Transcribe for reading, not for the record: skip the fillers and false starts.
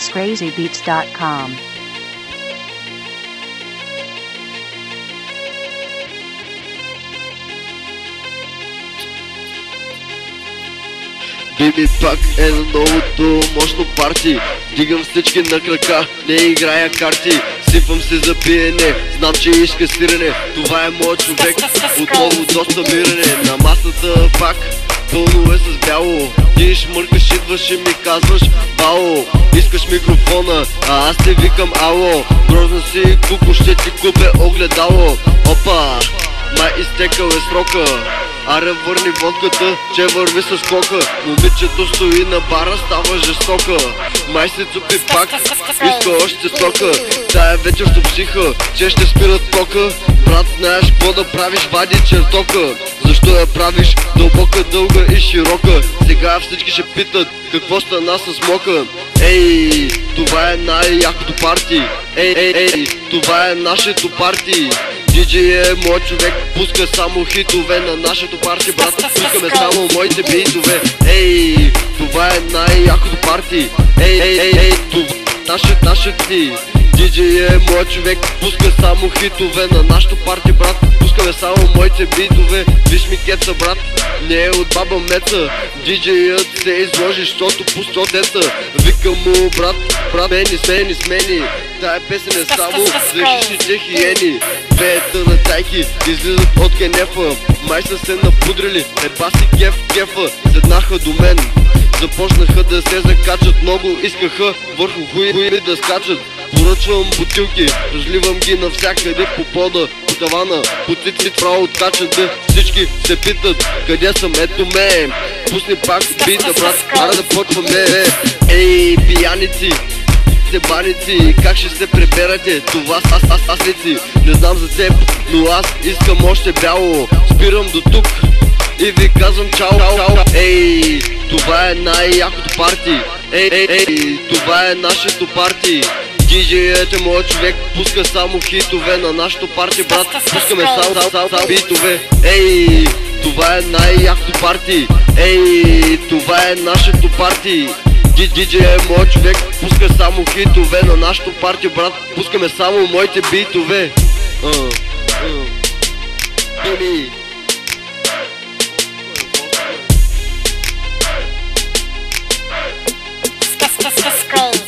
ScrazyBeats.com. Биби, пак е на новото мощно парти. Дигам всички на крака, не играя карти. Сипвам се за пиене, знам, че иска сирене. Това е моят човек, отново доста мирене. На масата пак, пълно е с бяло. Ти шмъркаш, идваш и ми казваш бао. Искаш микрофона, а аз те викам ало. Грозно си куко, ще ти купя огледало. Опа, май изтекал е срока. Аре, върни водката, че върви с кока. Момичето стои на бара, става жестока. Май се цупи пак, иска още стока. Тая вечер съобщиха, че ще спират тока. Брат, знаеш какво да правиш, вади чертока. Защо я правиш дълбока, дълга и широка? Сега всички ще питат, какво стана с мока. Ей, това е най-якото парти. Ей, това е нашето парти. DJ е мой човек, пуска само хитове на нашето парти, брат. Пускаме само моите битове. Ей, това е най-якото парти. Ей, това нашето ти. DJ е мой човек, пуска само хитове на нашето парти, брат. Пускаме само моите битове. Виж ми кеца, брат, не е от баба Меца. DJ-ът се изложи, защото пустотеца. Викам му, брат, смени. Тая песен е само за хищните хиени. Двеята на тайки излизат от кенефа. Май са се напудрили, еба си кефа. Седнаха до мен, започнаха да се закачат. Много искаха върху хуи да скачат. Поръчвам бутилки, разливам ги навсякъде по пода, по тавана, по цици право откачат. Да всички се питат, къде съм, ето ме. Пусни пак бита, брат, ара да почваме. Ей, пияници, себаници, как ще се преберате? Това аз лици, не знам за теб, но аз искам още бяло. Спирам до тук и ви казвам чао. Ей, това е най-якото парти. Ей, това е нашето парти. DJ-ът е моят човек, пуска само хитове на нашото парти, брат. Пускаме само битове. Ей, това е най-якото парти. Ей, това е нашето парти. DJ е моят човек, пуска само хитове на нашото парти, брат. Пускаме само моите битове. Scrazy.